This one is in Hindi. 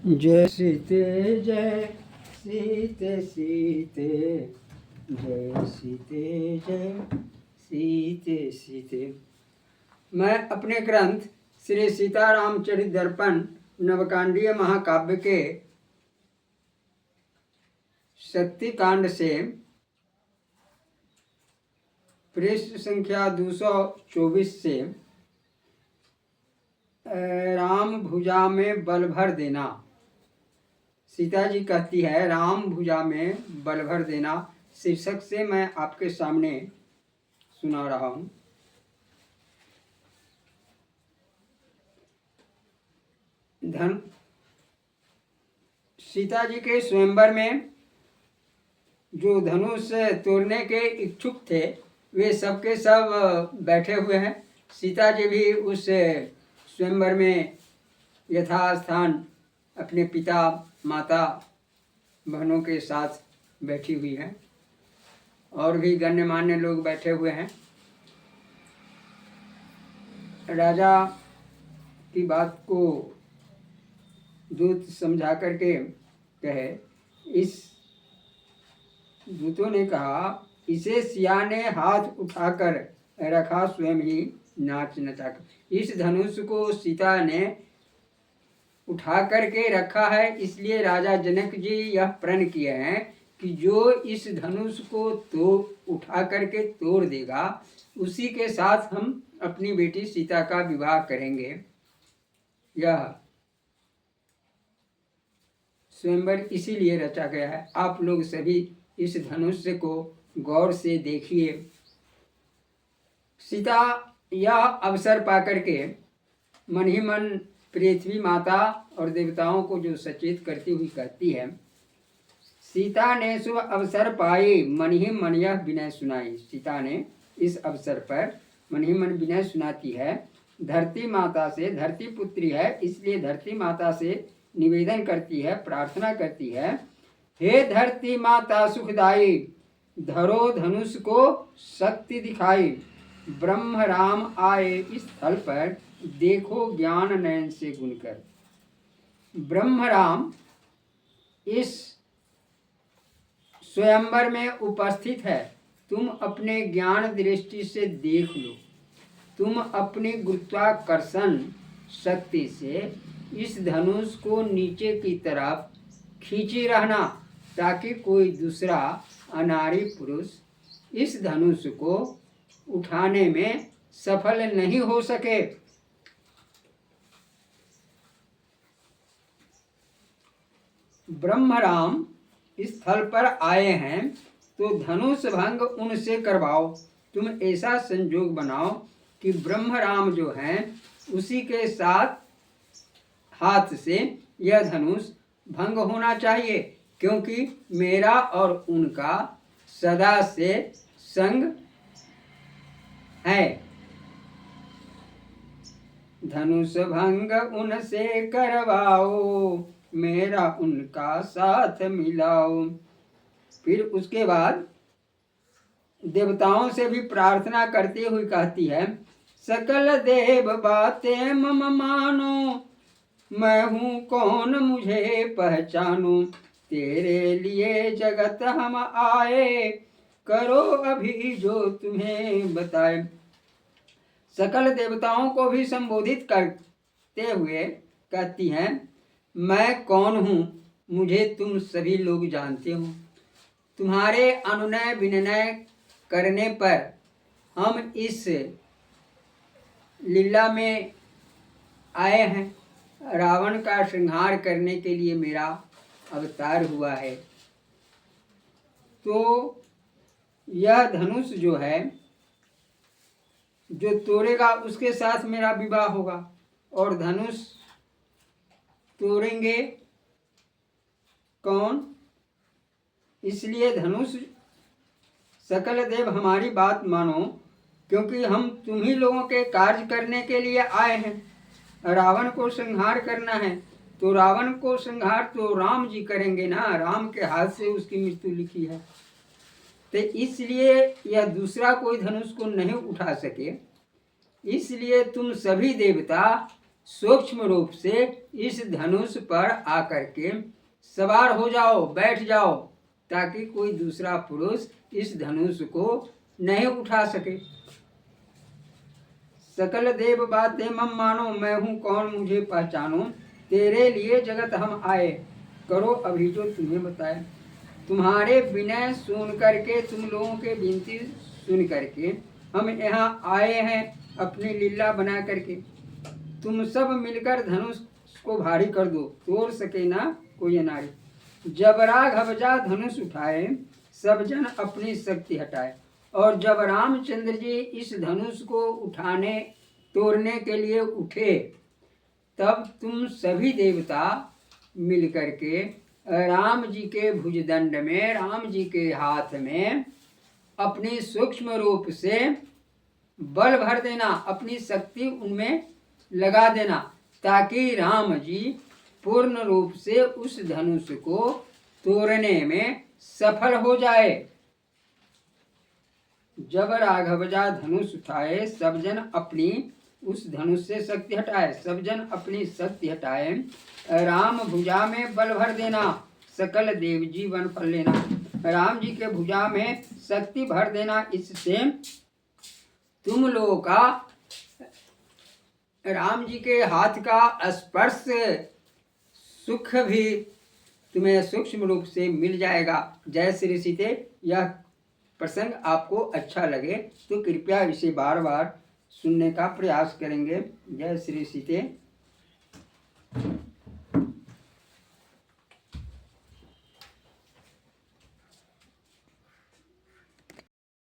जय सीते जय सीते सीते जय सीते जय सीते सीते। मैं अपने ग्रंथ श्री सीतारामचरित दर्पण नवकांडीय महाकाव्य के शक्ति कांड से पृष्ठ संख्या 224 से राम भुजा में बल भर देना। सीता जी कहती है राम भुजा में बल भर देना शीर्षक से मैं आपके सामने सुना रहा हूँ। सीता जी के स्वयंवर में जो धनुष तोड़ने के इच्छुक थे वे सबके सब बैठे हुए हैं। सीता जी भी उस स्वयंवर में यथास्थान अपने पिता माता बहनों के साथ बैठी हुई हैं और भी गण्यमान्य लोग बैठे हुए हैं। राजा की बात को दूत समझा करके कहे, इस दूतों ने कहा इसे सिया ने हाथ उठाकर रखा स्वयं ही नाच नचाकर। इस धनुष को सीता ने उठा करके रखा है, इसलिए राजा जनक जी यह प्रण किए हैं कि जो इस धनुष को तो उठा करके तोड़ देगा उसी के साथ हम अपनी बेटी सीता का विवाह करेंगे। यह स्वयंवर इसीलिए रचा गया है। आप लोग सभी इस धनुष को गौर से देखिए। सीता यह अवसर पाकर के मन ही मन पृथ्वी माता और देवताओं को जो सचेत करती हुई कहती है, सीता ने शुभ अवसर पाई मन ही मन यह विनय सुनाई। सीता ने इस अवसर पर मन ही मन विनय सुनाती है। धरती माता से, धरती पुत्री है इसलिए धरती माता से निवेदन करती है, प्रार्थना करती है, हे धरती माता सुखदाई, धरो धनुष को शक्ति दिखाई। ब्रह्म राम आए इस स्थल पर, देखो ज्ञान नयन से गुनकर। ब्रह्म राम इस स्वयंवर में उपस्थित है, तुम अपने ज्ञान दृष्टि से देख लो। तुम अपनी गुरुत्वाकर्षण शक्ति से इस धनुष को नीचे की तरफ खींची रहना ताकि कोई दूसरा अनारी पुरुष इस धनुष को उठाने में सफल नहीं हो सके। ब्रह्मराम इस स्थल पर आए हैं तो धनुष भंग उनसे करवाओ। तुम ऐसा संजोग बनाओ कि ब्रह्मराम जो हैं उसी के साथ हाथ से यह धनुष भंग होना चाहिए, क्योंकि मेरा और उनका सदा से संग है। धनुष भंग उनसे करवाओ, मेरा उनका साथ मिलाओ। फिर उसके बाद देवताओं से भी प्रार्थना करते हुए कहती है, सकल देव बातें मम मानो, मैं हूँ कौन मुझे पहचानो। तेरे लिए जगत हम आए, करो अभी जो तुम्हें बताए। सकल देवताओं को भी संबोधित करते हुए कहती हैं, मैं कौन हूँ मुझे तुम सभी लोग जानते हो। तुम्हारे अनुनय विनय करने पर हम इस लीला में आए हैं। रावण का संहार करने के लिए मेरा अवतार हुआ है। तो यह धनुष जो है जो तोड़ेगा उसके साथ मेरा विवाह होगा, और धनुष तोड़ेंगे कौन? इसलिए धनुष सकल देव हमारी बात मानो, क्योंकि हम तुम ही लोगों के कार्य करने के लिए आए हैं। रावण को संहार करना है तो रावण को संहार तो राम जी करेंगे ना, राम के हाथ से उसकी मृत्यु लिखी है। तो इसलिए यह दूसरा कोई धनुष को नहीं उठा सके, इसलिए तुम सभी देवता सूक्ष्म रूप से इस धनुष पर आकर के सवार हो जाओ, बैठ जाओ, ताकि कोई दूसरा पुरुष इस धनुष को नहीं उठा सके। सकल देव बातें मम मानो, मैं हूँ कौन मुझे पहचानो। तेरे लिए जगत हम आए, करो अभी जो तुम्हें बताए। तुम्हारे विनय सुन करके, तुम लोगों के विनती सुन करके हम यहाँ आए हैं अपनी लीला बना करके। तुम सब मिलकर धनुष को भारी कर दो, तोड़ सके ना कोई नारी। जब राघवजा धनुष उठाए, सब जन अपनी शक्ति हटाए। और जब रामचंद्र जी इस धनुष को उठाने तोड़ने के लिए उठे, तब तुम सभी देवता मिलकर के राम जी के भुजदंड में, राम जी के हाथ में अपनी सूक्ष्म रूप से बल भर देना, अपनी शक्ति उनमें लगा देना, ताकि राम जी पूर्ण रूप से उस धनुष को तोड़ने में सफल हो जाए। जब राघवजा धनुष उठाए, सब जन अपनी उस धनुष से शक्ति हटाए, सब जन अपनी शक्ति हटाए। राम भुजा में बल भर देना, सकल देव जीवन फल लेना। राम जी के भुजा में शक्ति भर देना, इससे तुम लोगों का राम जी के हाथ का स्पर्श सुख भी तुम्हें सूक्ष्म रूप से मिल जाएगा। जय श्री सीते। यह प्रसंग आपको अच्छा लगे तो कृपया इसे बार बार सुनने का प्रयास करेंगे। जय श्री सीते।